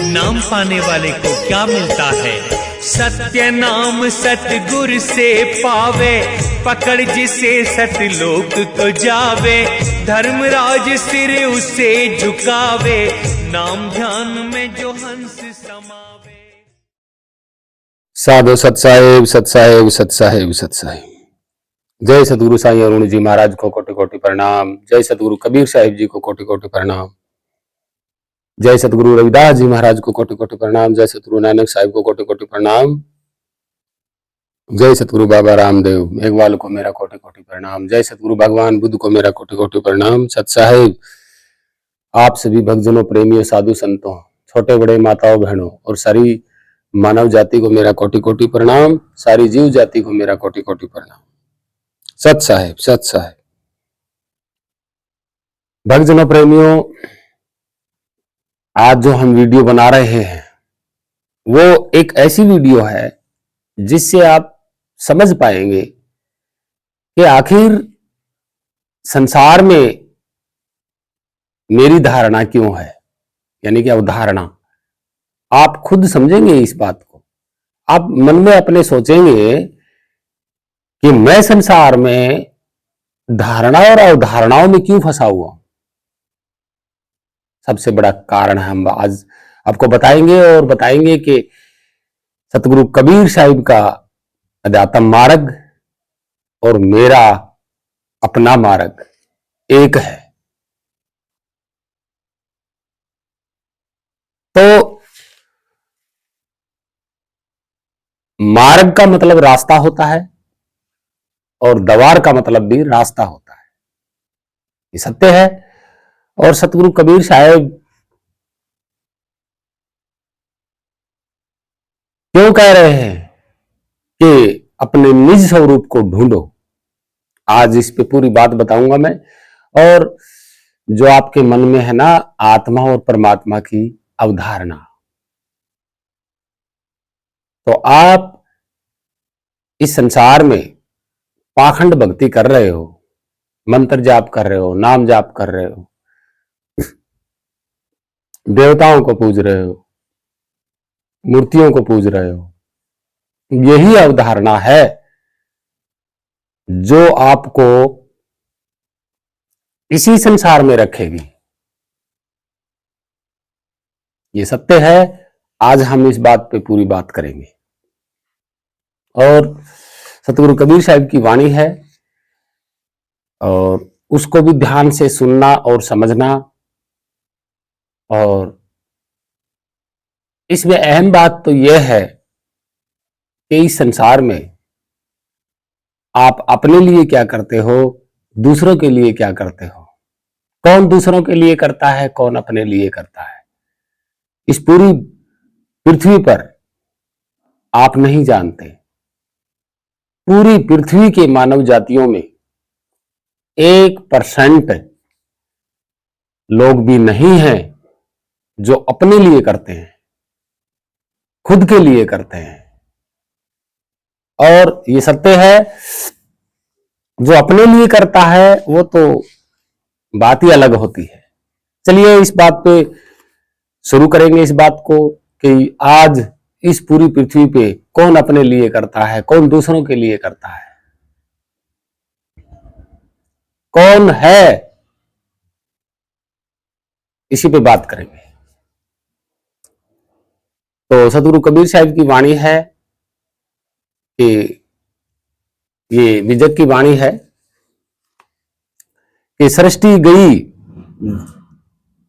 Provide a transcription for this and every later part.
नाम पाने वाले को क्या मिलता है? सत्य नाम सतगुर से पावे, पकड़ जिसे सतलोक को जावे। धर्मराज सिर उसे झुकावे, नाम ध्यान में जो हंस समावे। साधु सत्साहेब सत्साहेब सत्साहेब सत्साहेब। जय सतगुरु साईं अरुण जी महाराज को कोटि कोटि प्रणाम। जय सतगुरु कबीर साहिब जी को कोटि कोटि प्रणाम। जय सतगुरु रविदास जी महाराज को कोटि कोटि प्रणाम। जय सतगुरु नानक साहिब को कोटि कोटि प्रणाम। जय सतगुरु बाबा रामदेव मेघवाल को मेरा कोटि कोटि प्रणाम। जय सतगुरु भगवान बुद्ध को मेरा कोटि कोटि प्रणाम। सत्साहेब, आप सभी भक्तजनों, प्रेमियों, साधु संतों, छोटे बड़े, माताओं बहनों और सारी मानव जाति को मेरा कोटि कोटि प्रणाम। सारी जीव जाति को मेरा कोटि कोटि प्रणाम। सत साहेब, सत साहेब। भक्तजनों, प्रेमियों, आज जो हम वीडियो बना रहे हैं वो एक ऐसी वीडियो है जिससे आप समझ पाएंगे कि आखिर संसार में मेरी धारणा क्यों है, यानी कि अवधारणा। आप खुद समझेंगे इस बात को। आप मन में अपने सोचेंगे कि मैं संसार में धारणा और अवधारणाओं में क्यों फंसा हुआ हूं। सबसे बड़ा कारण है हम आज आपको बताएंगे, और बताएंगे कि सतगुरु कबीर साहिब का अध्यात्म मार्ग और मेरा अपना मार्ग एक है। तो मार्ग का मतलब रास्ता होता है और द्वार का मतलब भी रास्ता होता है, ये सत्य है। और सतगुरु कबीर साहिब क्यों कह रहे हैं कि अपने निज स्वरूप को ढूंढो, आज इस पे पूरी बात बताऊंगा मैं। और जो आपके मन में है ना, आत्मा और परमात्मा की अवधारणा, तो आप इस संसार में पाखंड भक्ति कर रहे हो, मंत्र जाप कर रहे हो, नाम जाप कर रहे हो, देवताओं को पूज रहे हो, मूर्तियों को पूज रहे हो। यही अवधारणा है जो आपको इसी संसार में रखेगी, ये सत्य है। आज हम इस बात पे पूरी बात करेंगे। और सतगुरु कबीर साहिब की वाणी है और उसको भी ध्यान से सुनना और समझना। और इसमें अहम बात तो यह है कि इस संसार में आप अपने लिए क्या करते हो, दूसरों के लिए क्या करते हो। कौन दूसरों के लिए करता है, कौन अपने लिए करता है, इस पूरी पृथ्वी पर आप नहीं जानते। पूरी पृथ्वी के मानव जातियों में 1% लोग भी नहीं हैं जो अपने लिए करते हैं, खुद के लिए करते हैं। और ये सत्य है, जो अपने लिए करता है वो तो बात ही अलग होती है। चलिए इस बात पे शुरू करेंगे, इस बात को कि आज इस पूरी पृथ्वी पे कौन अपने लिए करता है, कौन दूसरों के लिए करता है, कौन है, इसी पे बात करेंगे। तो सतगुरु कबीर साहिब की वाणी है कि ये निजक की वाणी है कि सृष्टि गई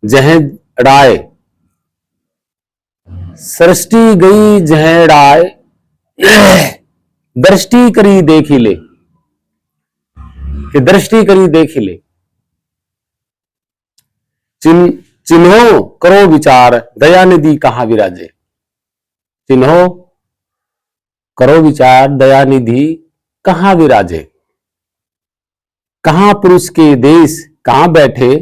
जहें राय, सृष्टि गई जहें राय, दृष्टि करी देख ही ले, कि दृष्टि करी देख ही ले। चिन्हो करो विचार, दयानिधि कहां विराजे। चिन्हो करो विचार, दयानिधि कहां विराजे। कहां पुरुष के देश, कहां बैठे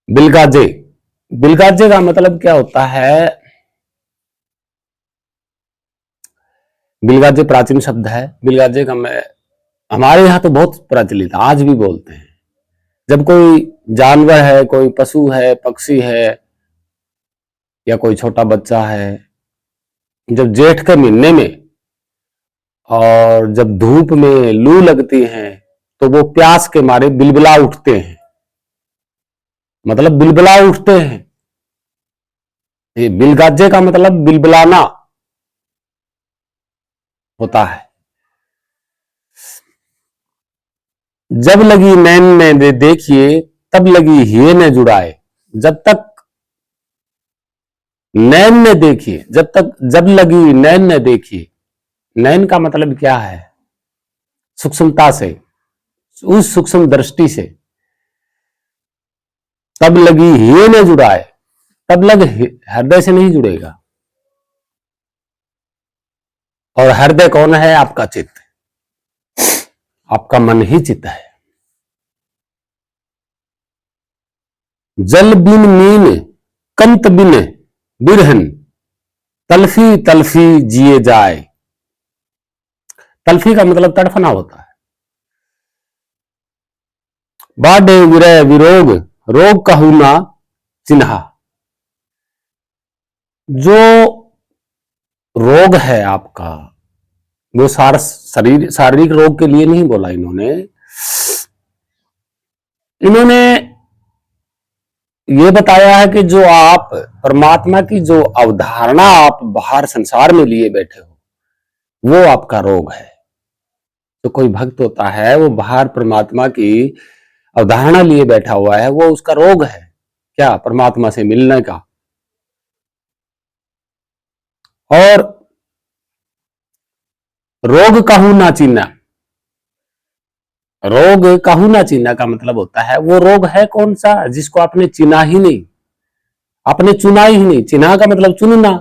बिलगाजे। बिलगाजे का मतलब क्या होता है? बिलगाजे प्राचीन शब्द है। बिलगाजे का हमारे यहां तो बहुत प्रचलित, आज भी बोलते हैं। जब कोई जानवर है, कोई पशु है, पक्षी है, या कोई छोटा बच्चा है, जब जेठ के महीने में और जब धूप में लू लगती है तो वो प्यास के मारे बिलबिला उठते हैं, मतलब बिलबिला उठते हैं। ये बिलगाजे का मतलब बिलबिलाना होता है। जब लगी नैन ने देखिए, तब लगी हिये ने जुड़ाए। जब तक नैन ने देखिए, जब लगी नैन ने देखिए, नैन का मतलब क्या है? सूक्ष्मता से, उस सूक्ष्म दृष्टि से। तब लगी हिये ने जुड़ाए, तब लग हृदय से नहीं जुड़ेगा। और हृदय कौन है? आपका चित्त, आपका मन ही चित्त है। जल बिन मीन कंत बिन बिरहन, तल्फी तल्फी जिए जाए। तल्फी का मतलब तड़फना होता है। बाढ़े विरह विरोग, रोग कहू ना चिन्हा। जो रोग है आपका, वो शारीरिक रोग के लिए नहीं बोला इन्होंने। इन्होंने ये बताया है कि जो आप परमात्मा की जो अवधारणा आप बाहर संसार में लिए बैठे हो, वो आपका रोग है। तो कोई भक्त होता है, वो बाहर परमात्मा की अवधारणा लिए बैठा हुआ है, वो उसका रोग है। क्या? परमात्मा से मिलने का। और रोग कहू ना चीना, रोग कहू ना चीना का मतलब होता है वो रोग है कौन सा? जिसको आपने चिना ही नहीं, आपने चुना ही नहीं। चिन्हा का मतलब चुनना।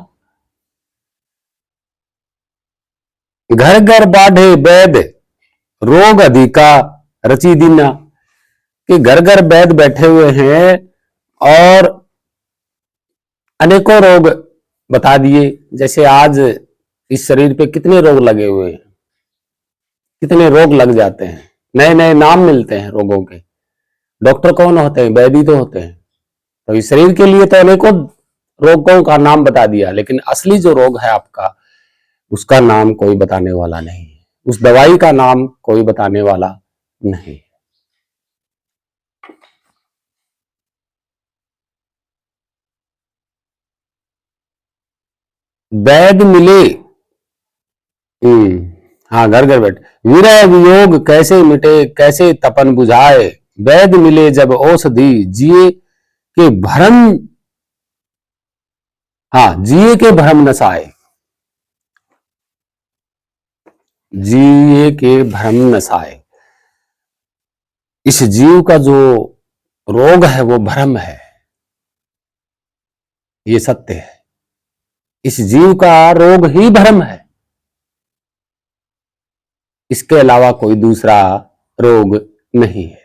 घर घर बाढ़े वैद, रोग अधिका रची दीना। कि घर घर वैद बैठे हुए हैं और अनेकों रोग बता दिए। जैसे आज इस शरीर पे कितने रोग लगे हुए हैं, कितने रोग लग जाते हैं, नए नए नाम मिलते हैं रोगों के। डॉक्टर कौन होते हैं? वैद्य तो होते हैं। तो इस शरीर के लिए तो अनेकों रोगों का नाम बता दिया, लेकिन असली जो रोग है आपका, उसका नाम कोई बताने वाला नहीं है। उस दवाई का नाम कोई बताने वाला नहीं। वैद मिले, हाँ, घर घर बैठ। विरह वियोग कैसे मिटे, कैसे तपन बुझाए। वैद मिले जब औषधि, जिए के भ्रम, हाँ, जिए के भ्रम नसाए। जिए के भ्रम नसाए। इस जीव का जो रोग है वो भ्रम है, ये सत्य है। इस जीव का रोग ही भ्रम है, इसके अलावा कोई दूसरा रोग नहीं है।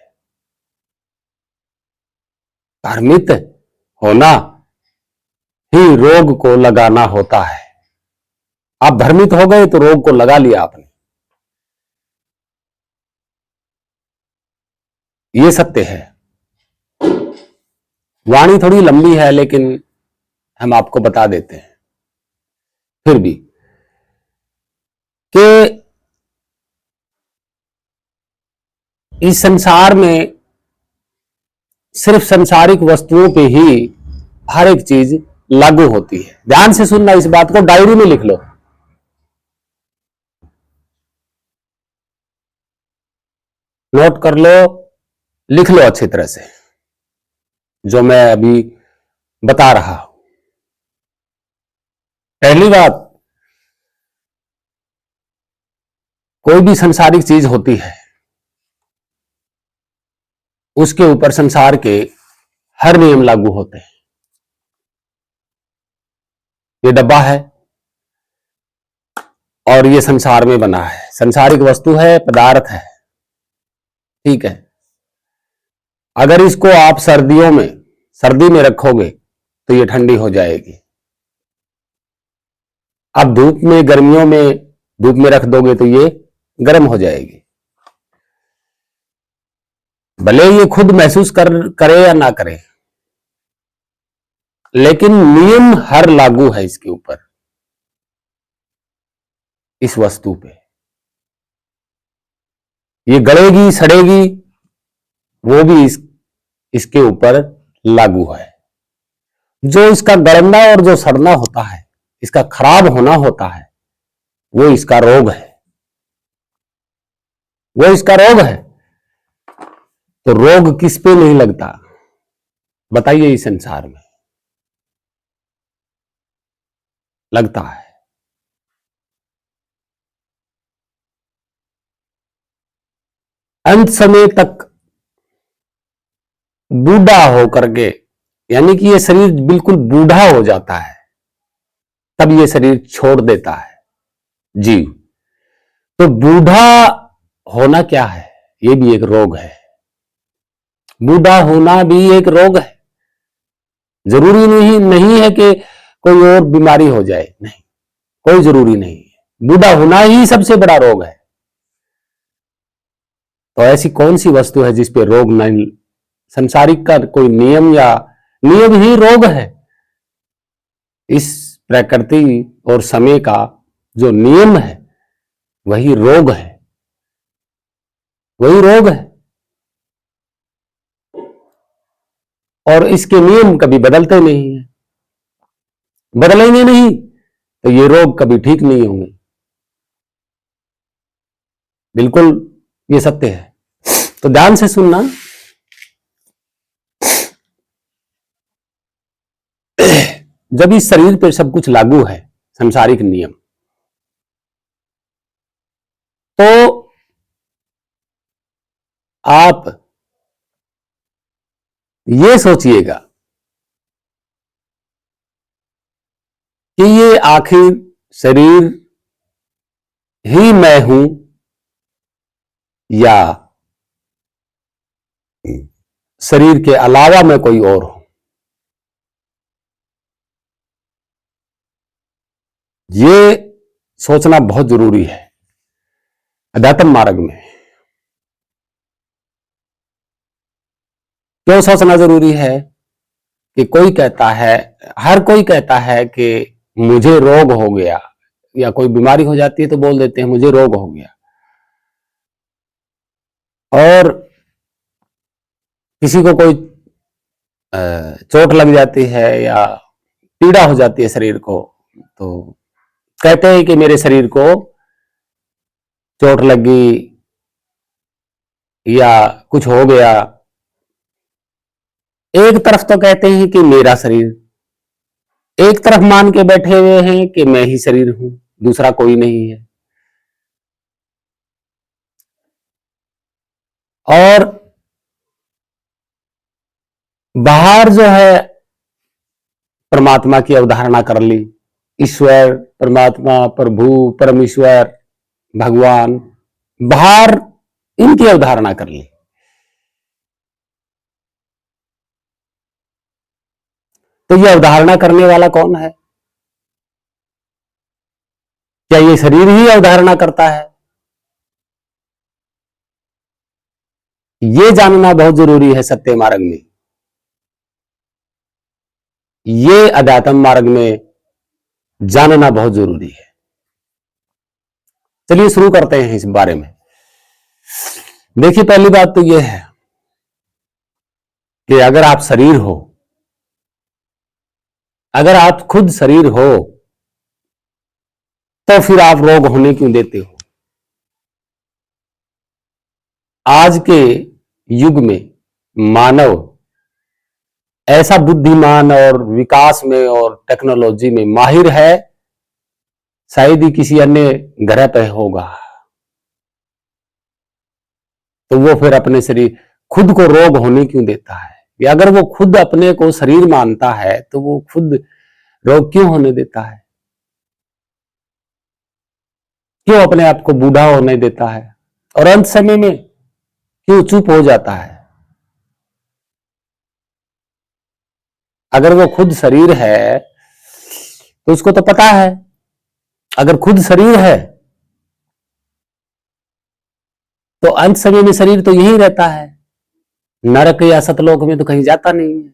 भ्रमित होना ही रोग को लगाना होता है। आप भ्रमित हो गए तो रोग को लगा लिया आपने, ये सत्य है। वाणी थोड़ी लंबी है, लेकिन हम आपको बता देते हैं फिर भी कि इस संसार में सिर्फ संसारिक वस्तुओं पे ही हर एक चीज लागू होती है। ध्यान से सुनना, इस बात को डायरी में लिख लो, नोट कर लो, लिख लो अच्छी तरह से जो मैं अभी बता रहा हूं। पहली बात, कोई भी संसारिक चीज होती है, उसके ऊपर संसार के हर नियम लागू होते हैं। ये डब्बा है और ये संसार में बना है, संसारिक वस्तु है, पदार्थ है, ठीक है। अगर इसको आप सर्दी में रखोगे तो ये ठंडी हो जाएगी। अब धूप में, गर्मियों में धूप में रख दोगे तो ये गर्म हो जाएगी। भले ये खुद महसूस करे या ना करे, लेकिन नियम हर लागू है इसके ऊपर, इस वस्तु पे। ये गलेगी सड़ेगी, वो भी इसके ऊपर लागू है। जो इसका गलना और जो सड़ना होता है, इसका खराब होना होता है, वो इसका रोग है, वो इसका रोग है। तो रोग किस पे नहीं लगता बताइए? इस संसार में लगता है। अंत समय तक बूढ़ा होकर के, यानी कि ये शरीर बिल्कुल बूढ़ा हो जाता है, तब ये शरीर छोड़ देता है जीव। तो बूढ़ा होना क्या है? ये भी एक रोग है। बूढ़ा होना भी एक रोग है। जरूरी नहीं है कि कोई और बीमारी हो जाए, नहीं, कोई जरूरी नहीं है। बूढ़ा होना ही सबसे बड़ा रोग है। तो ऐसी कौन सी वस्तु है जिस पे रोग नहीं? संसारिक का कोई नियम, या नियम ही रोग है। इस प्रकृति और समय का जो नियम है वही रोग है, वही रोग है। और इसके नियम कभी बदलते नहीं है। बदलेंगे नहीं तो ये रोग कभी ठीक नहीं होंगे। बिल्कुल ये सत्य है। तो ध्यान से सुनना। जब इस शरीर पे सब कुछ लागू है, संसारिक नियम, तो आप ये सोचिएगा कि ये आखिर शरीर ही मैं हूं या शरीर के अलावा मैं कोई और हूं। ये सोचना बहुत जरूरी है अध्यात्म मार्ग में। क्यों सोचना जरूरी है? कि कोई कहता है, हर कोई कहता है कि मुझे रोग हो गया, या कोई बीमारी हो जाती है तो बोल देते हैं मुझे रोग हो गया। और किसी को कोई चोट लग जाती है या पीड़ा हो जाती है शरीर को, तो कहते हैं कि मेरे शरीर को चोट लगी या कुछ हो गया। एक तरफ तो कहते हैं कि मेरा शरीर, एक तरफ मान के बैठे हुए हैं कि मैं ही शरीर हूं, दूसरा कोई नहीं है। और बाहर जो है परमात्मा की अवधारणा कर ली, ईश्वर, परमात्मा, प्रभु, परमेश्वर, भगवान, बाहर इनकी अवधारणा कर ली। तो ये अवधारणा करने वाला कौन है? क्या ये शरीर ही अवधारणा करता है? ये जानना बहुत जरूरी है सत्य मार्ग में। ये अध्यात्म मार्ग में जानना बहुत जरूरी है। चलिए शुरू करते हैं इस बारे में। देखिए, पहली बात तो यह है कि अगर आप शरीर हो, अगर आप खुद शरीर हो, तो फिर आप रोग होने क्यों देते हो? आज के युग में मानव ऐसा बुद्धिमान और विकास में और टेक्नोलॉजी में माहिर है, शायद ही किसी अन्य ग्रह पर होगा। तो वो फिर अपने शरीर, खुद को रोग होने क्यों देता है? या अगर वो खुद अपने को शरीर मानता है तो वो खुद रोग क्यों होने देता है? क्यों अपने आप को बूढ़ा होने देता है? और अंत समय में क्यों चुप हो जाता है? अगर वो खुद शरीर है तो उसको तो पता है, अगर खुद शरीर है तो अंत समय में शरीर तो यही रहता है, नरक या सतलोक में तो कहीं जाता नहीं है।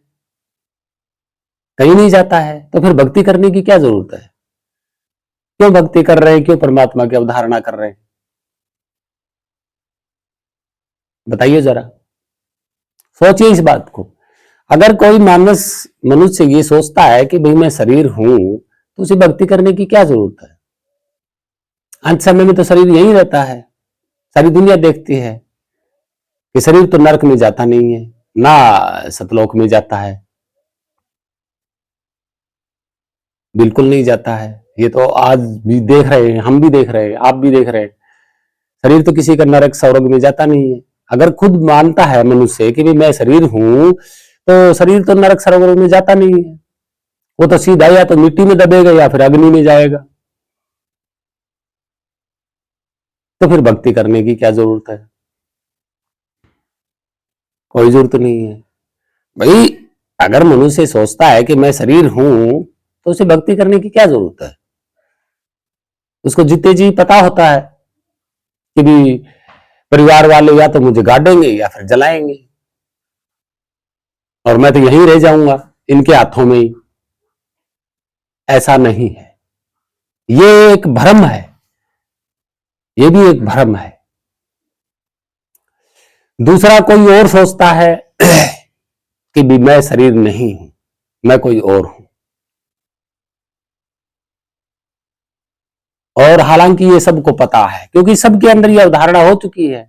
कहीं नहीं जाता है, तो फिर भक्ति करने की क्या जरूरत है? क्यों भक्ति कर रहे हैं, क्यों परमात्मा की अवधारणा कर रहे हैं? बताइए जरा, सोचिए इस बात को। अगर कोई मानस मनुष्य ये सोचता है कि भाई मैं शरीर हूं, तो उसे भक्ति करने की क्या जरूरत है? अंत समय में तो शरीर यही रहता है। सारी दुनिया देखती है कि शरीर तो नरक में जाता नहीं है, ना सतलोक में जाता है, बिल्कुल नहीं जाता है। ये तो आज भी देख रहे हैं, हम भी देख रहे हैं, आप भी देख रहे हैं। शरीर तो किसी का नरक स्वर्ग में जाता नहीं है। अगर खुद मानता है मनुष्य कि भाई मैं शरीर हूं, तो शरीर तो नरक स्वर्ग में जाता नहीं है। वो तो सीधा या तो मिट्टी में दबेगा या फिर अग्नि में जाएगा। तो फिर भक्ति करने की क्या जरूरत है? कोई जरूरत नहीं है भाई। अगर मनुष्य सोचता है कि मैं शरीर हूं, तो उसे भक्ति करने की क्या जरूरत है? उसको जीते जी पता होता है कि भी परिवार वाले या तो मुझे गाड़ेंगे या फिर जलाएंगे, और मैं तो यहीं रह जाऊंगा इनके हाथों में ही। ऐसा नहीं है, ये एक भ्रम है, ये भी एक भ्रम है। दूसरा कोई और सोचता है कि भी मैं शरीर नहीं हूं, मैं कोई और हूं। और हालांकि ये सबको पता है, क्योंकि सबके अंदर ये अवधारणा हो चुकी है।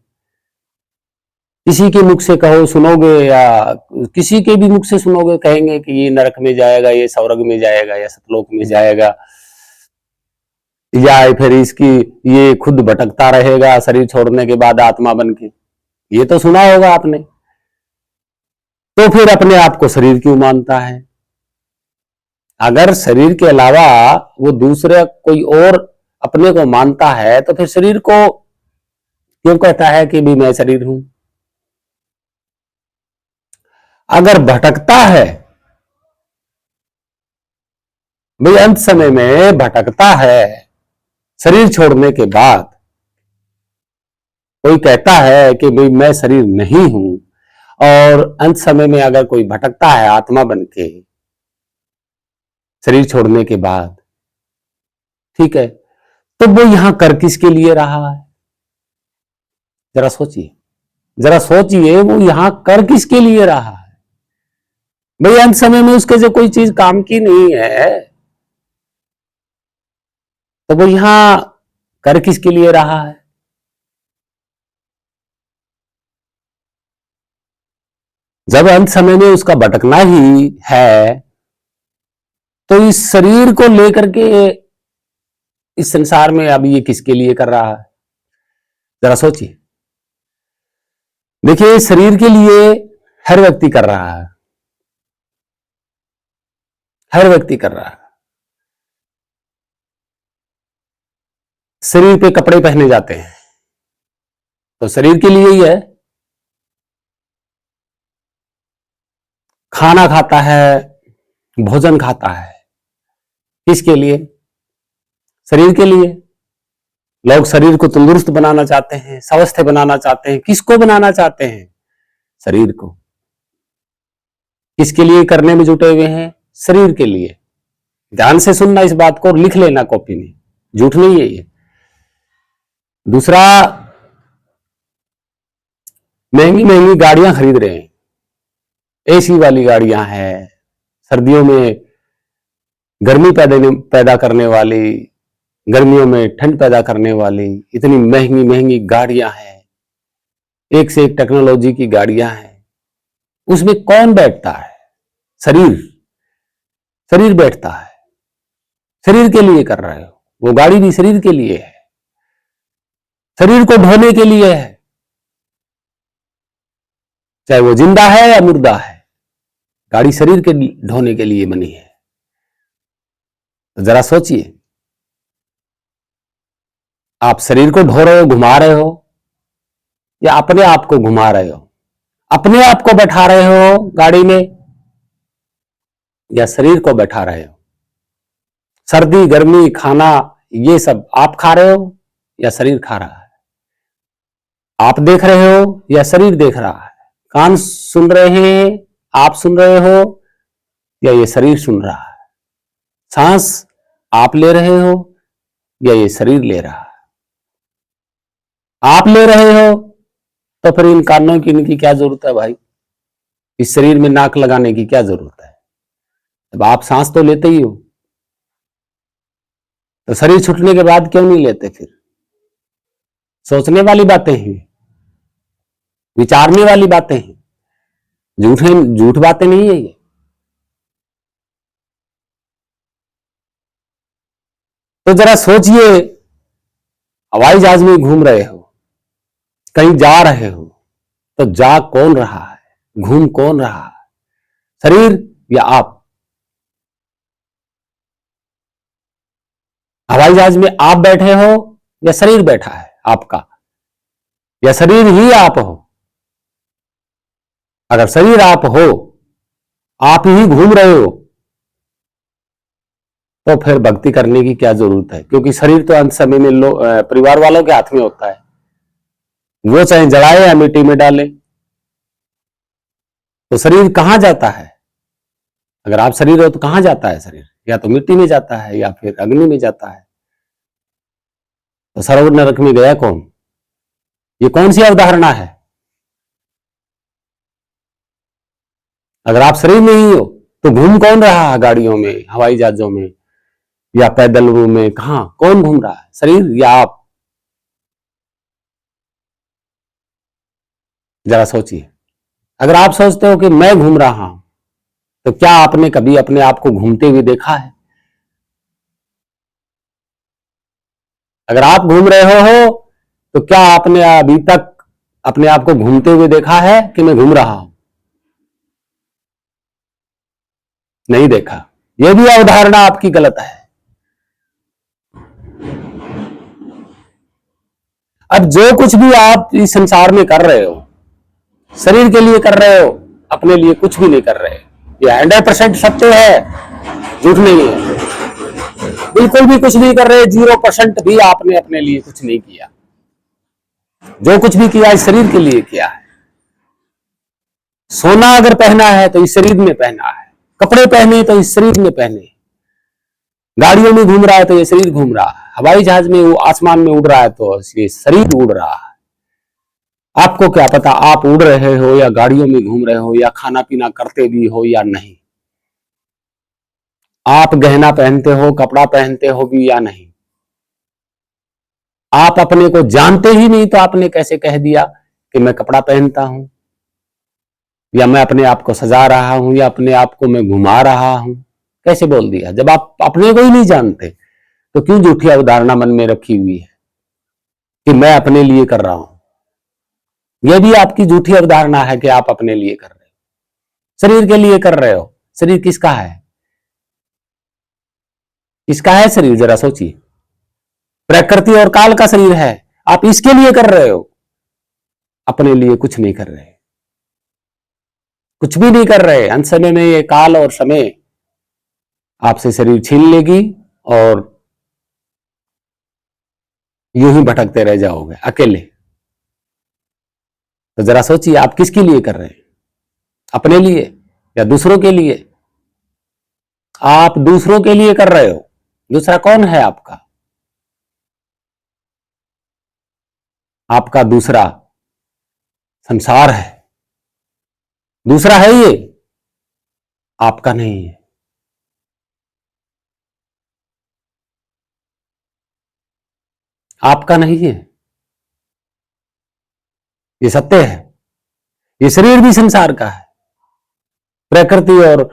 किसी के मुख से कहो सुनोगे, या किसी के भी मुख से सुनोगे, कहेंगे कि ये नरक में जाएगा, ये स्वर्ग में जाएगा, या सतलोक में जाएगा, या फिर इसकी ये खुद भटकता रहेगा शरीर छोड़ने के बाद आत्मा बन के। ये तो सुना होगा आपने। तो फिर अपने आप को शरीर क्यों मानता है? अगर शरीर के अलावा वो दूसरे कोई और अपने को मानता है, तो फिर शरीर को क्यों कहता है कि भी मैं शरीर हूं? अगर भटकता है, भाई अंत समय में भटकता है, शरीर छोड़ने के बाद कोई कहता है कि भाई मैं शरीर नहीं हूं, और अंत समय में अगर कोई भटकता है आत्मा बन के शरीर छोड़ने के बाद, ठीक है, तो वो यहां कर किसके लिए रहा है? जरा सोचिए, जरा सोचिए, वो यहां कर किसके लिए रहा है? भाई अंत समय में उसके जो कोई चीज काम की नहीं है, तो वो यहां कर किसके लिए रहा है? जब अंत समय में उसका भटकना ही है, तो इस शरीर को लेकर के इस संसार में अब ये किसके लिए कर रहा है? जरा सोचिए। देखिए, शरीर के लिए हर व्यक्ति कर रहा है, हर व्यक्ति कर रहा है। शरीर पे कपड़े पहने जाते हैं तो शरीर के लिए ही है। खाना खाता है, भोजन खाता है, किसके लिए? शरीर के लिए। लोग शरीर को तंदुरुस्त बनाना चाहते हैं, स्वस्थ बनाना चाहते हैं। किसको बनाना चाहते हैं? शरीर को। किसके लिए करने में जुटे हुए हैं? शरीर के लिए। ध्यान से सुनना इस बात को और लिख लेना कॉपी में, झूठ नहीं है ये। दूसरा, महंगी महंगी गाड़ियां खरीद रहे हैं, एसी वाली गाड़ियां हैं, सर्दियों में गर्मी पैदा करने वाली, गर्मियों में ठंड पैदा करने वाली इतनी महंगी महंगी गाड़ियां हैं, एक से एक टेक्नोलॉजी की गाड़ियां हैं। उसमें कौन बैठता है? शरीर। शरीर बैठता है। शरीर के लिए कर रहे हो। वो गाड़ी भी शरीर के लिए है, शरीर को ढोने के लिए है, चाहे वो जिंदा है या मुर्दा है। गाड़ी शरीर के ढोने के लिए बनी है। तो जरा सोचिए, आप शरीर को ढो रहे हो, घुमा रहे हो, या अपने आप को घुमा रहे हो? अपने आप को बैठा रहे हो गाड़ी में, या शरीर को बैठा रहे हो? सर्दी गर्मी खाना ये सब आप खा रहे हो या शरीर खा रहा है? आप देख रहे हो या शरीर देख रहा है? कान सुन रहे हैं, आप सुन रहे हो, या ये शरीर सुन रहा है? सांस आप ले रहे हो या ये शरीर ले रहा है? आप ले रहे हो तो फिर इन कानों की इनकी क्या जरूरत है भाई? इस शरीर में नाक लगाने की क्या जरूरत है? जब आप सांस तो लेते ही हो, तो शरीर छूटने के बाद क्यों नहीं लेते? फिर सोचने वाली बातें हैं, विचारने वाली बातें हैं, झूठ बातें नहीं है ये। तो जरा सोचिए, हवाई जहाज में घूम रहे हो, कहीं जा रहे हो, तो जा कौन रहा है, घूम कौन रहा है? शरीर या आप? हवाई जहाज में आप बैठे हो या शरीर बैठा है आपका, या शरीर ही आप हो? अगर शरीर आप हो, आप ही घूम रहे हो, तो फिर भक्ति करने की क्या जरूरत है? क्योंकि शरीर तो अंत समय में परिवार वालों के हाथ में होता है, वो चाहे जलाए या मिट्टी में डाले। तो शरीर कहां जाता है? अगर आप शरीर हो तो कहां जाता है शरीर? या तो मिट्टी में जाता है या फिर अग्नि में जाता है। तो सरोवर नरक में गया कौन? ये कौन सी अवधारणा है? अगर आप शरीर में ही हो तो घूम कौन रहा है? गाड़ियों में, हवाई जहाजों में या पैदल में? कहां कौन घूम रहा है, शरीर या आप? जरा सोचिए। अगर आप सोचते हो कि मैं घूम रहा हूं, तो क्या आपने कभी अपने आप को घूमते हुए देखा है? अगर आप घूम रहे हो तो क्या आपने अभी तक अपने आप को घूमते हुए देखा है कि मैं घूम रहा हूं? नहीं देखा। यह भी अवधारणा आपकी गलत है। अब जो कुछ भी आप इस संसार में कर रहे हो, शरीर के लिए कर रहे हो, अपने लिए कुछ भी नहीं कर रहे। ये 100% सत्य है, झूठ नहीं है। बिल्कुल भी कुछ नहीं कर रहे, 0% भी आपने अपने लिए कुछ नहीं किया। जो कुछ भी किया इस शरीर के लिए किया है। सोना अगर पहना है तो इस शरीर में पहना है, कपड़े पहने तो इस शरीर में पहने, गाड़ियों में घूम रहा है तो ये शरीर घूम रहा है, हवाई जहाज में वो आसमान में उड़ रहा है तो ये शरीर उड़ रहा है। आपको क्या पता आप उड़ रहे हो या गाड़ियों में घूम रहे हो या खाना पीना करते भी हो या नहीं? आप गहना पहनते हो, कपड़ा पहनते हो भी या नहीं? आप अपने को जानते ही नहीं तो आपने कैसे कह दिया कि मैं कपड़ा पहनता हूं, या मैं अपने आप को सजा रहा हूं, या अपने आप को मैं घुमा रहा हूं? कैसे बोल दिया? जब आप अपने को ही नहीं जानते तो क्यों झूठी अवधारणा मन में रखी हुई है कि मैं अपने लिए कर रहा हूं? यह भी आपकी झूठी अवधारणा है कि आप अपने लिए कर रहे हो, शरीर के लिए कर रहे हो। शरीर किसका है? किसका है शरीर? जरा सोचिए। प्रकृति और काल का शरीर है, आप इसके लिए कर रहे हो, अपने लिए कुछ नहीं कर रहे, कुछ भी नहीं कर रहे। अंत समय में ये काल और समय आपसे शरीर छीन लेगी और यूं ही भटकते रह जाओगे अकेले। तो जरा सोचिए, आप किसके लिए कर रहे हैं? अपने लिए या दूसरों के लिए? आप दूसरों के लिए कर रहे हो। दूसरा कौन है आपका? आपका दूसरा संसार है, दूसरा है ये, आपका नहीं है। आपका नहीं है, ये सत्य है। ये शरीर भी संसार का है, प्रकृति और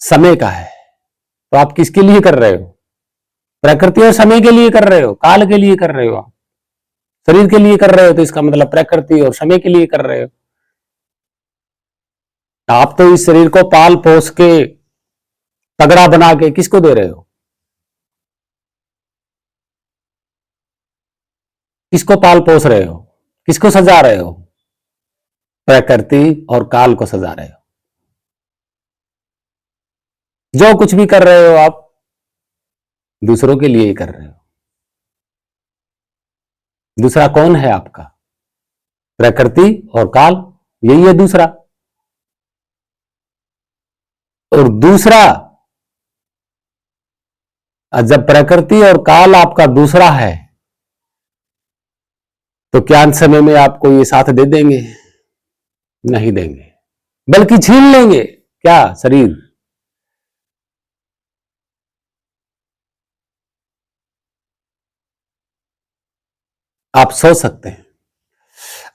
समय का है। तो आप किसके लिए कर रहे हो? प्रकृति और समय के लिए कर रहे हो, काल के लिए कर रहे हो। आप शरीर के लिए कर रहे हो तो इसका मतलब प्रकृति और समय के लिए कर रहे हो। आप तो इस शरीर को पाल पोस के तगड़ा बना के किसको दे रहे हो? किसको पाल पोस रहे हो? किसको सजा रहे हो? प्रकृति और काल को सजा रहे हो। जो कुछ भी कर रहे हो आप दूसरों के लिए ही कर रहे हो। दूसरा कौन है आपका? प्रकृति और काल, यही है दूसरा। और दूसरा, जब प्रकृति और काल आपका दूसरा है तो क्या अंत समय में आपको ये साथ दे देंगे? नहीं देंगे, बल्कि छीन लेंगे। क्या? शरीर। आप सोच सकते हैं।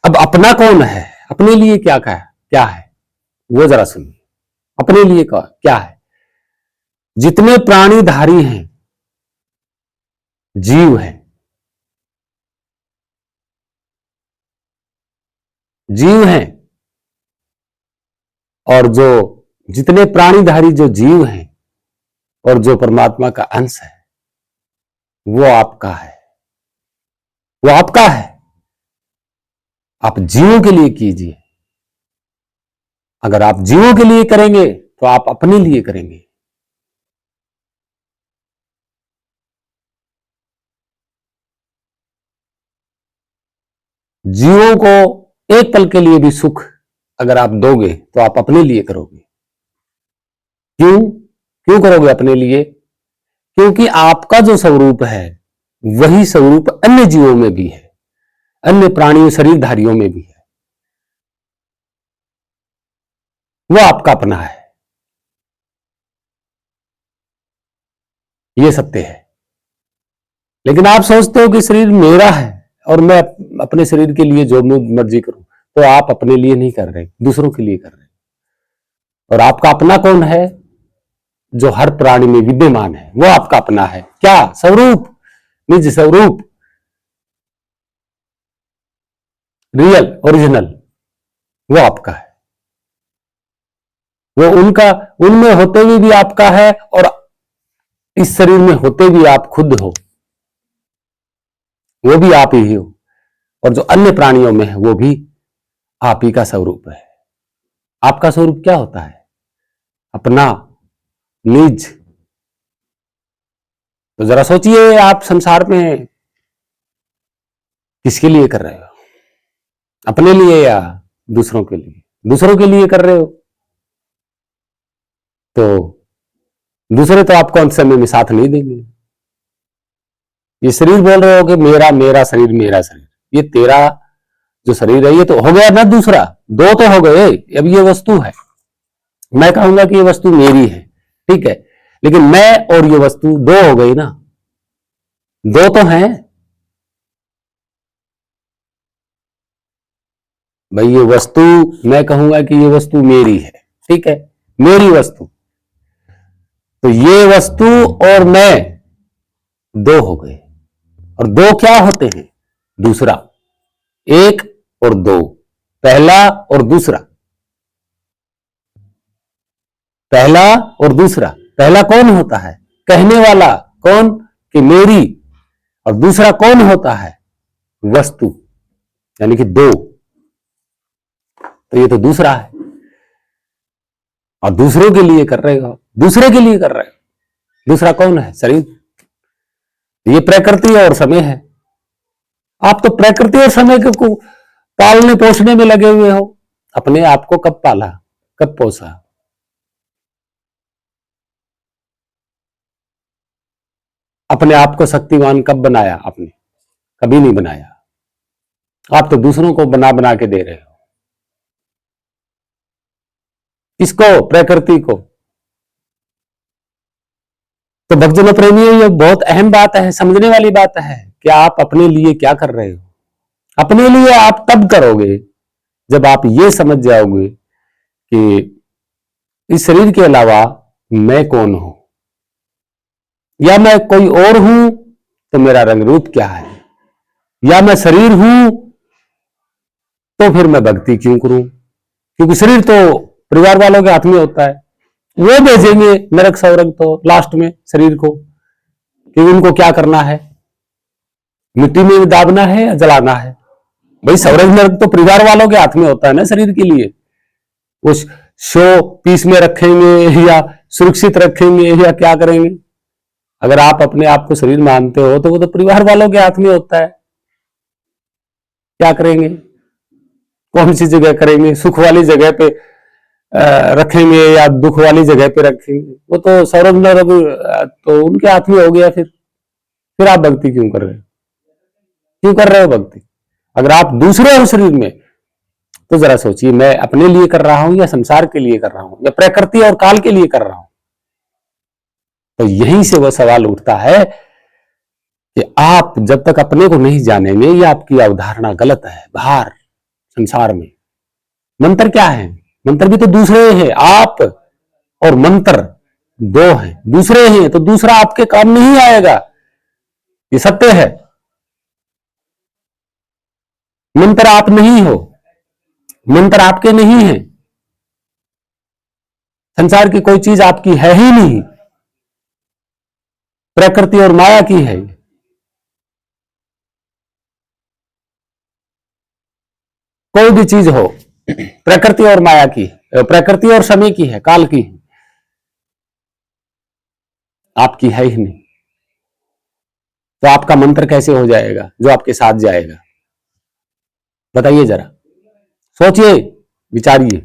अब अपना कौन है? अपने लिए क्या है वो जरा सुनिए। अपने लिए क्या है? जितने प्राणीधारी हैं, जीव हैं, जीव हैं, और जो जितने प्राणीधारी जो जीव हैं और जो परमात्मा का अंश है, वो आपका है। वो आपका है। आप जीवों के लिए कीजिए। अगर आप जीवों के लिए करेंगे तो आप अपने लिए करेंगे। जीवों को एक पल के लिए भी सुख अगर आप दोगे तो आप अपने लिए करोगे। क्यों? क्यों करोगे अपने लिए? क्योंकि आपका जो स्वरूप है वही स्वरूप अन्य जीवों में भी है, अन्य प्राणियों शरीरधारियों में भी है। वो आपका अपना है। ये सत्य है। लेकिन आप सोचते हो कि शरीर मेरा है और मैं अपने शरीर के लिए जो मर्जी करूं, तो आप अपने लिए नहीं कर रहे, दूसरों के लिए कर रहे। और आपका अपना कौन है? जो हर प्राणी में विद्यमान है, वो आपका अपना है। क्या? स्वरूप, निज स्वरूप, रियल, ओरिजिनल, वो आपका है। वो उनका, उनमें होते हुए भी आपका है और इस शरीर में होते भी आप खुद हो, वो भी आप ही हो। और जो अन्य प्राणियों में है वो भी आप ही का स्वरूप है। आपका स्वरूप क्या होता है? अपना, निज। तो जरा सोचिए, आप संसार में किसके लिए कर रहे हो? अपने लिए या दूसरों के लिए? दूसरों के लिए कर रहे हो तो दूसरे तो आपको अंत समय में साथ नहीं देंगे। ये शरीर बोल रहे हो कि मेरा मेरा शरीर, मेरा शरीर। ये तेरा जो शरीर है ये तो हो गया ना दूसरा, दो तो हो गए। अब ये वस्तु है, मैं कहूंगा कि ये वस्तु मेरी है, ठीक है, लेकिन मैं और ये वस्तु दो हो गई ना, दो तो हैं भाई। ये वस्तु, मैं कहूंगा कि ये वस्तु मेरी है, ठीक है, मेरी वस्तु। तो ये वस्तु और मैं दो हो गए। और दो क्या होते हैं? दूसरा। एक और दो, पहला और दूसरा। पहला और दूसरा। पहला कौन होता है? कहने वाला। कौन? कि मेरी। और दूसरा कौन होता है? वस्तु, यानी कि दो। तो ये तो दूसरा है और दूसरों के लिए कर रहे हो, दूसरे के लिए कर रहे हो। दूसरा कौन है? शरीर। ये प्रकृति और समय है। आप तो प्रकृति और समय को पालने पोषने में लगे हुए हो। अपने आप को कब पाला, कब पोसा? अपने आप को शक्तिवान कब बनाया आपने? कभी नहीं बनाया। आप तो दूसरों को बना बना के दे रहे हो। किसको? प्रकृति को। तो भक्तजन प्रेमियों, ये बहुत अहम बात है, समझने वाली बात है कि आप अपने लिए क्या कर रहे हो। अपने लिए आप तब करोगे जब आप ये समझ जाओगे कि इस शरीर के अलावा मैं कौन हूं, या मैं कोई और हूं तो मेरा रंग रूप क्या है, या मैं शरीर हूं तो फिर मैं भक्ति क्यों करूं? क्योंकि शरीर तो परिवार वालों के हाथ में होता है। वो भेजेंगे नरक स्वर्ग तो लास्ट में शरीर को, कि उनको क्या करना है, मिट्टी में दाबना है या जलाना है। भाई स्वर्ग नरक तो परिवार वालों के हाथ में होता है ना शरीर के लिए। उस शो पीस में रखेंगे या सुरक्षित रखेंगे या क्या करेंगे? अगर आप अपने आप को शरीर मानते हो तो वो तो परिवार वालों के हाथ में होता है। क्या करेंगे? कौन सी जगह करेंगे? सुख वाली जगह पे रखेंगे या दुख वाली जगह पे रखेंगे, वो तो सौरभ नरभ तो उनके हाथ में हो गया। फिर आप भक्ति क्यों कर रहे हो? क्यों कर रहे हो भक्ति? अगर आप दूसरे हो शरीर में, तो जरा सोचिए, मैं अपने लिए कर रहा हूं या संसार के लिए कर रहा हूं या प्रकृति और काल के लिए कर रहा हूं? तो यहीं से वह सवाल उठता है कि आप जब तक अपने को नहीं जानेंगे, ये आपकी अवधारणा गलत है। बाहर संसार में मंत्र क्या है? मंत्र भी तो दूसरे हैं। आप और मंत्र दो हैं, दूसरे हैं, तो दूसरा आपके काम नहीं आएगा। ये सत्य है। मंत्र आप नहीं हो, मंत्र आपके नहीं है। संसार की कोई चीज आपकी है ही नहीं, प्रकृति और माया की है। कोई भी चीज हो, प्रकृति और माया की, प्रकृति और समय की है, काल की है, आपकी है ही नहीं। तो आपका मंत्र कैसे हो जाएगा जो आपके साथ जाएगा? बताइए जरा, सोचिए, विचारिए।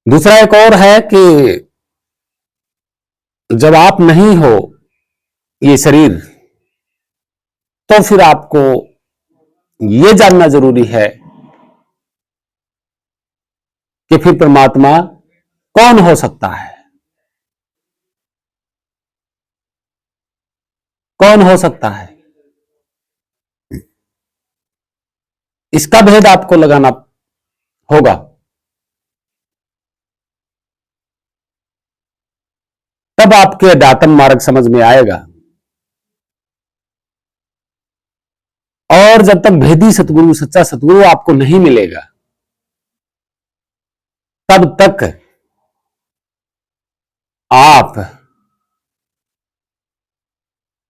दूसरा एक और है कि जब आप नहीं हो ये शरीर, तो फिर आपको ये जानना जरूरी है कि फिर परमात्मा कौन हो सकता है? कौन हो सकता है? इसका भेद आपको लगाना होगा। तब आपके अध्यात्म मार्ग समझ में आएगा। और जब तक भेदी सतगुरु, सच्चा सतगुरु आपको नहीं मिलेगा, तब तक आप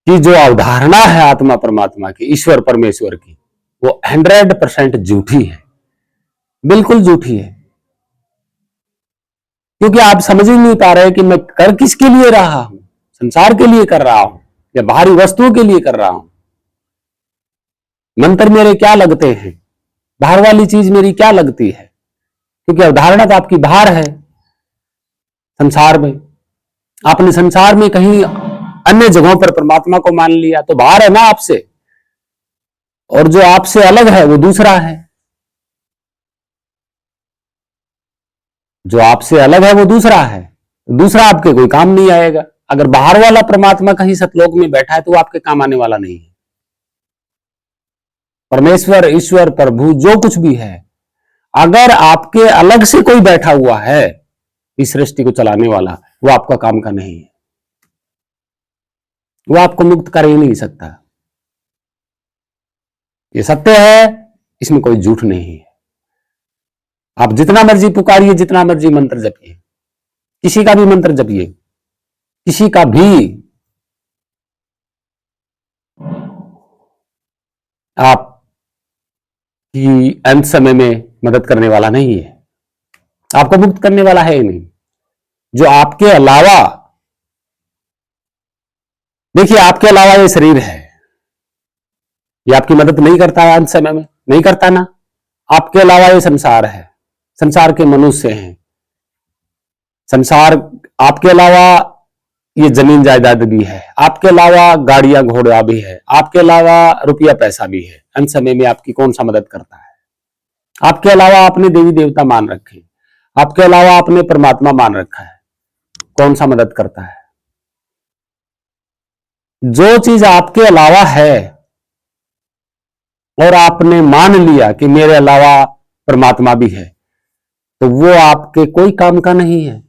की जो अवधारणा है आत्मा परमात्मा की, ईश्वर परमेश्वर की, वो 100% झूठी है, बिल्कुल झूठी है। क्योंकि आप समझ ही नहीं पा रहे कि मैं कर किसके लिए रहा हूं। संसार के लिए कर रहा हूं या बाहरी वस्तुओं के लिए कर रहा हूं? मंत्र मेरे क्या लगते हैं, बाहर वाली चीज मेरी क्या लगती है? क्योंकि अवधारणा तो आपकी बाहर है, संसार में। आपने संसार में कहीं अन्य जगहों पर परमात्मा को मान लिया, तो बाहर है ना आपसे, और जो आपसे अलग है वो दूसरा है। जो आपसे अलग है वो दूसरा है, दूसरा आपके कोई काम नहीं आएगा। अगर बाहर वाला परमात्मा कहीं सतलोक में बैठा है तो वो आपके काम आने वाला नहीं है। परमेश्वर, ईश्वर, प्रभु जो कुछ भी है, अगर आपके अलग से कोई बैठा हुआ है इस सृष्टि को चलाने वाला, वो आपका काम का नहीं है। वो आपको मुक्त कर ही नहीं सकता। ये सत्य है, इसमें कोई झूठ नहीं है। आप जितना मर्जी पुकारिए, जितना मर्जी मंत्र जपिए, किसी का भी मंत्र जपिए, किसी का भी, आप की अंत समय में मदद करने वाला नहीं है, आपको मुक्त करने वाला है ही नहीं। जो आपके अलावा, देखिए, आपके अलावा ये शरीर है, ये आपकी मदद नहीं करता है, अंत समय में नहीं करता ना। आपके अलावा ये संसार है, संसार के मनुष्य हैं, संसार, आपके अलावा ये जमीन जायदाद भी है, आपके अलावा गाड़ियां घोड़ा भी है, आपके अलावा रुपया पैसा भी है। अंत समय में आपकी कौन सा मदद करता है? आपके अलावा आपने देवी देवता मान रखे, आपके अलावा आपने परमात्मा मान रखा है, कौन सा मदद करता है? जो चीज आपके अलावा है और आपने मान लिया कि मेरे अलावा परमात्मा भी है, तो वो आपके कोई काम का नहीं है,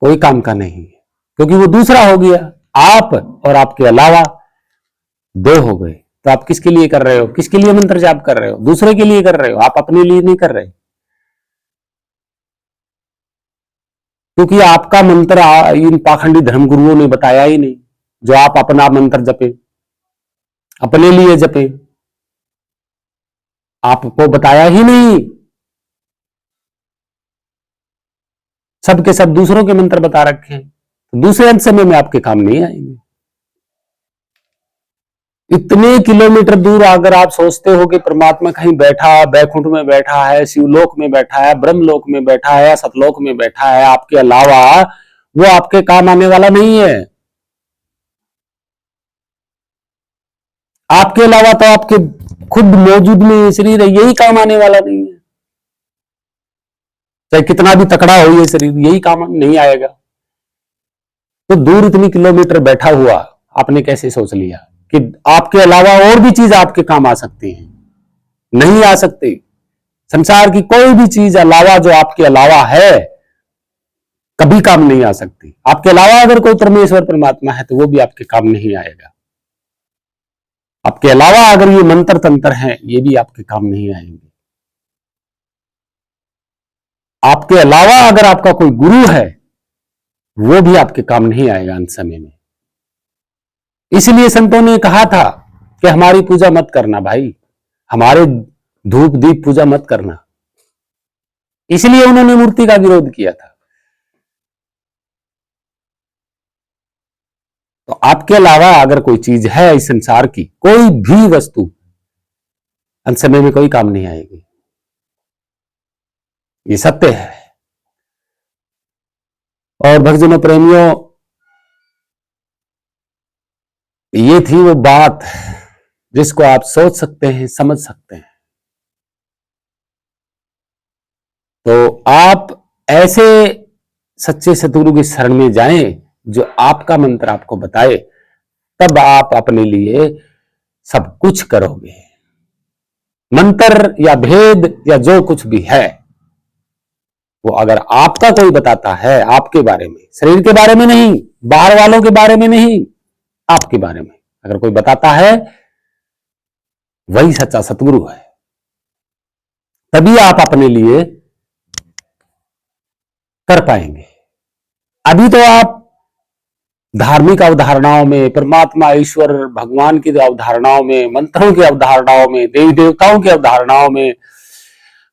कोई काम का नहीं है, क्योंकि वो दूसरा हो गया। आप और आपके अलावा दो हो गए। तो आप किसके लिए कर रहे हो? किसके लिए मंत्र जाप कर रहे हो? दूसरे के लिए कर रहे हो, आप अपने लिए नहीं कर रहे। क्योंकि आपका मंत्र इन पाखंडी धर्मगुरुओं ने बताया ही नहीं। जो आप अपना मंत्र जपे, अपने लिए जपे, आपको बताया ही नहीं। सबके सब दूसरों के मंत्र बता रखे हैं, तो दूसरे अंत समय में आपके काम नहीं आएंगे। इतने किलोमीटर दूर अगर आप सोचते हो कि परमात्मा कहीं बैठा, बैकुंठ में बैठा है, शिवलोक में बैठा है, ब्रह्मलोक में बैठा है, सतलोक में बैठा है, आपके अलावा, वो आपके काम आने वाला नहीं है। आपके अलावा तो आपके खुद मौजूद में शरीर है, यही काम आने वाला नहीं है। चाहे कितना भी तकड़ा हो ये शरीर, यही काम नहीं आएगा। तो दूर इतनी किलोमीटर बैठा हुआ आपने कैसे सोच लिया कि आपके अलावा और भी चीज आपके काम आ सकती है? नहीं आ सकती। संसार की कोई भी चीज अलावा, जो आपके अलावा है, कभी काम नहीं आ सकती। आपके अलावा अगर कोई परमेश्वर परमात्मा है तो वो भी आपके काम नहीं आएगा। आपके अलावा अगर ये मंत्र तंत्र हैं, ये भी आपके काम नहीं आएंगे। आपके अलावा अगर आपका कोई गुरु है, वो भी आपके काम नहीं आएगा अंत समय में। इसलिए संतों ने कहा था कि हमारी पूजा मत करना भाई, हमारे धूप दीप पूजा मत करना। इसलिए उन्होंने मूर्ति का विरोध किया था। तो आपके अलावा अगर कोई चीज है इस संसार की, कोई भी वस्तु, अंत समय में कोई काम नहीं आएगी। ये सत्य है। और भक्तजनों, प्रेमियों, ये थी वो बात जिसको आप सोच सकते हैं, समझ सकते हैं। तो आप ऐसे सच्चे सतगुरु की शरण में जाएं जो आपका मंत्र आपको बताए, तब आप अपने लिए सब कुछ करोगे। मंत्र या भेद या जो कुछ भी है, वो अगर आपका कोई बताता है, आपके बारे में, शरीर के बारे में नहीं, बाहर वालों के बारे में नहीं, आपके बारे में अगर कोई बताता है, वही सच्चा सतगुरु है। तभी आप अपने लिए कर पाएंगे। अभी तो आप धार्मिक अवधारणाओं में, परमात्मा ईश्वर भगवान की अवधारणाओं में, मंत्रों की अवधारणाओं में, देवी देवताओं की अवधारणाओं में,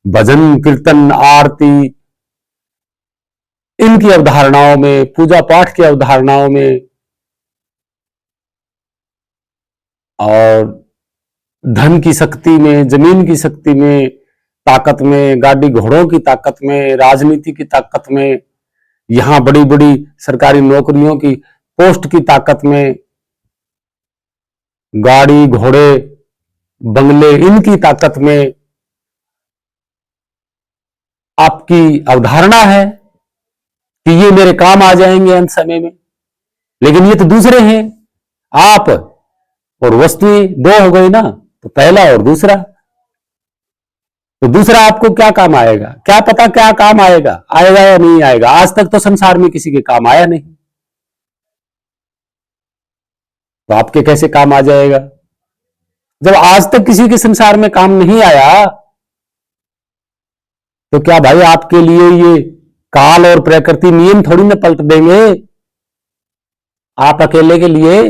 भजन कीर्तन आरती, इनकी अवधारणाओं में, पूजा पाठ की अवधारणाओं में, और धन की शक्ति में, जमीन की शक्ति में, ताकत में, गाड़ी घोड़ों की ताकत में, राजनीति की ताकत में, यहां बड़ी बड़ी सरकारी नौकरियों की पोस्ट की ताकत में, गाड़ी घोड़े बंगले, इनकी ताकत में आपकी अवधारणा है कि ये मेरे काम आ जाएंगे अंत समय में। लेकिन ये तो दूसरे हैं। आप और वस्तुएं दो हो गई ना, तो पहला और दूसरा। तो दूसरा आपको क्या काम आएगा? क्या पता क्या काम आएगा, आएगा या नहीं आएगा। आज तक तो संसार में किसी के काम आया नहीं, तो आपके कैसे काम आ जाएगा? जब आज तक किसी के संसार में काम नहीं आया, तो क्या भाई आपके लिए ये काल और प्रकृति नियम थोड़ी ना पलट देंगे आप अकेले के लिए?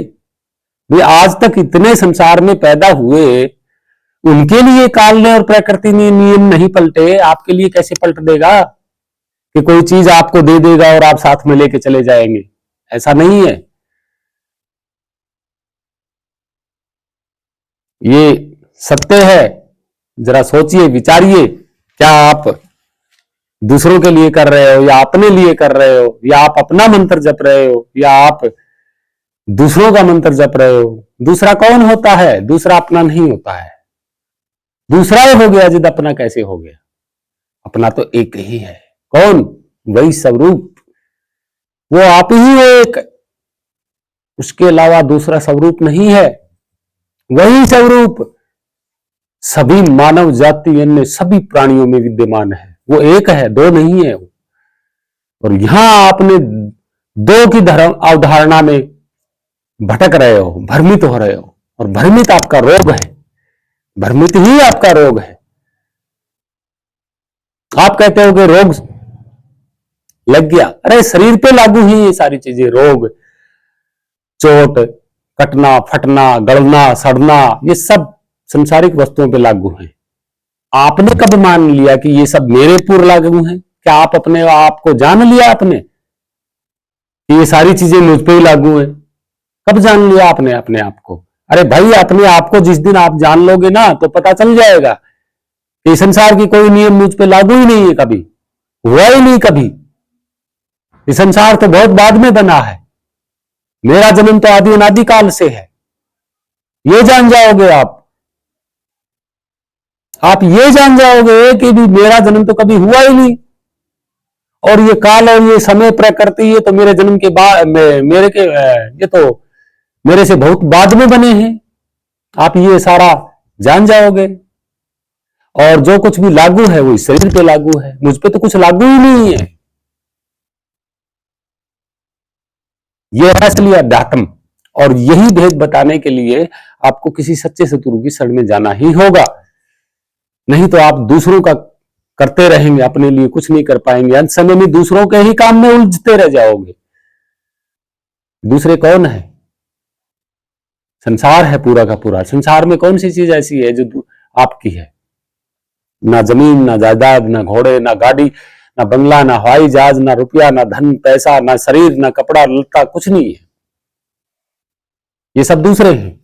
भी आज तक इतने संसार में पैदा हुए, उनके लिए काल ने और प्रकृति ने नियम नहीं पलटे, आपके लिए कैसे पलट देगा कि कोई चीज आपको दे देगा और आप साथ में लेके चले जाएंगे? ऐसा नहीं है। ये सत्य है। जरा सोचिए, विचारिए, क्या आप दूसरों के लिए कर रहे हो, या अपने लिए कर रहे हो, या आप अपना मंत्र जप रहे हो, या आप दूसरों का मंत्र जप रहे हो? दूसरा कौन होता है? दूसरा अपना नहीं होता है। दूसरा ही हो गया जिद अपना कैसे हो गया? अपना तो एक ही है। कौन? वही स्वरूप। वो आप ही हो एक, उसके अलावा दूसरा स्वरूप नहीं है। वही स्वरूप सभी मानव जाति, अन्य सभी प्राणियों में विद्यमान है। वो एक है, दो नहीं है। और यहां आपने दो की धर्म अवधारणा में भटक रहे हो, भ्रमित हो रहे हो, और भ्रमित आपका रोग है। भ्रमित ही आपका रोग है। आप कहते हो कि रोग लग गया, अरे शरीर पे लागू ही ये सारी चीजें। रोग, चोट, कटना, फटना, गलना, सड़ना, ये सब संसारिक वस्तुओं पे लागू है। आपने कब मान लिया कि ये सब मेरे पूर्व लागू हैं? क्या आप अपने आप को जान लिया आपने कि ये सारी चीजें मुझ पे ही लागू हैं? कब जान लिया आपने अपने आप को? अरे भाई, अपने आप को जिस दिन आप जान लोगे ना तो पता चल जाएगा कि संसार की कोई नियम मुझ पे लागू ही नहीं है, कभी हुआ ही नहीं कभी। ये संसार तो बहुत बाद में बना है, मेरा जन्म तो आदि अनादि काल से है। ये जान जाओगे आप ये जान जाओगे कि भी मेरा जन्म तो कभी हुआ ही नहीं, और ये काल और ये समय प्रकृति ये तो मेरे जन्म के बाद ये तो मेरे से बहुत बाद में बने हैं। आप ये सारा जान जाओगे, और जो कुछ भी लागू है वो इस शरीर पे लागू है, मुझ पे तो कुछ लागू ही नहीं है। ये है असली अध्यात्म, और यही भेद बताने के लिए आपको किसी सच्चे सतगुरु की शरण में जाना ही होगा। नहीं तो आप दूसरों का करते रहेंगे, अपने लिए कुछ नहीं कर पाएंगे, अंत समय में दूसरों के ही काम में उलझते रह जाओगे। दूसरे कौन है? संसार है पूरा का पूरा। संसार में कौन सी चीज ऐसी है जो आपकी है? ना जमीन, ना जायदाद, ना घोड़े, ना गाड़ी, ना बंगला, ना हवाई जहाज, ना रुपया, ना धन पैसा, ना शरीर, ना कपड़ा लत्ता, कुछ नहीं है। ये सब दूसरे हैं।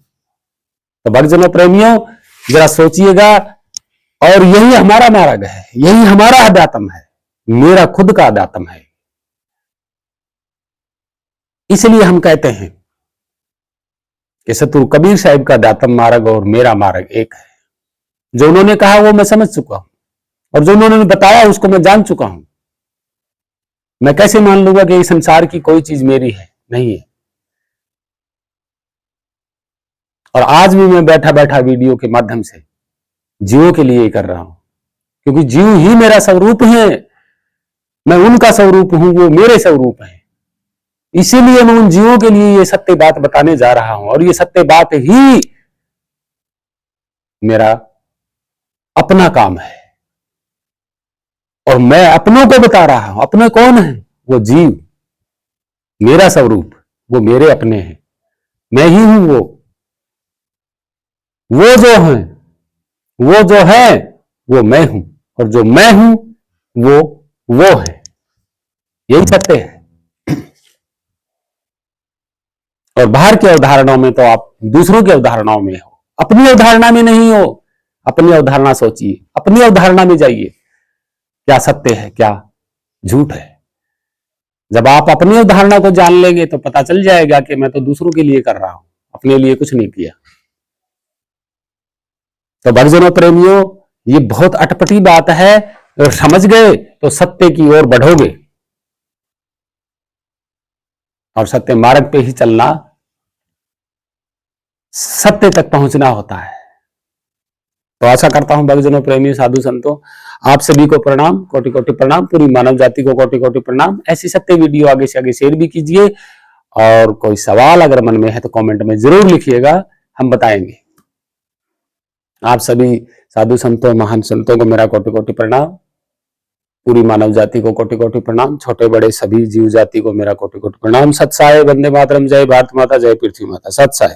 तो भक्तजनों प्रेमियों, जरा सोचिएगा, और यही हमारा मार्ग है, यही हमारा अध्यात्म है, मेरा खुद का अध्यात्म है। इसलिए हम कहते हैं कि सतगुरु कबीर साहिब का अध्यात्म मार्ग और मेरा मार्ग एक है। जो उन्होंने कहा वो मैं समझ चुका हूं, और जो उन्होंने बताया उसको मैं जान चुका हूं। मैं कैसे मान लूंगा कि इस संसार की कोई चीज मेरी है? नहीं है। और आज भी मैं बैठा बैठा वीडियो के माध्यम से जीवों के लिए कर रहा हूं, क्योंकि जीव ही मेरा स्वरूप है। मैं उनका स्वरूप हूं, वो मेरे स्वरूप है। इसीलिए मैं उन जीवों के लिए ये सत्य बात बताने जा रहा हूं, और ये सत्य बात ही मेरा अपना काम है। और मैं अपनों को बता रहा हूं। अपने कौन है? वो जीव, मेरा स्वरूप, वो मेरे अपने हैं। मैं ही हूं वो जो है वो मैं हूं, और जो मैं हूं वो है। यही सत्य है। और बाहर की अवधारणाओं में तो आप दूसरों की अवधारणाओं में हो, अपनी अवधारणा में नहीं हो। अपनी अवधारणा सोचिए, अपनी अवधारणा में जाइए, क्या सत्य है, क्या झूठ है। जब आप अपनी अवधारणा को जान लेंगे तो पता चल जाएगा कि मैं तो दूसरों के लिए कर रहा हूं, अपने लिए कुछ नहीं किया। तो भक्तजनों प्रेमियों, ये बहुत अटपटी बात है, अगर समझ गए तो सत्य की ओर बढ़ोगे, और सत्य मार्ग पे ही चलना, सत्य तक पहुंचना होता है। तो आशा करता हूं भक्तजनों प्रेमी साधु संतों, आप सभी को प्रणाम, कोटि कोटि प्रणाम, पूरी मानव जाति को कोटि कोटि प्रणाम। ऐसी सत्य वीडियो आगे से आगे शेयर भी कीजिए, और कोई सवाल अगर मन में है तो कमेंट में जरूर लिखिएगा, हम बताएंगे। आप सभी साधु संतों, महान संतों को मेरा कोटि कोटि प्रणाम, पूरी मानव जाति को कोटि कोटि प्रणाम, छोटे बड़े सभी जीव जाति को मेरा कोटि कोटि प्रणाम। सत साई, वंदे मातरम, जय भारत माता, जय पृथ्वी माता, सत साई।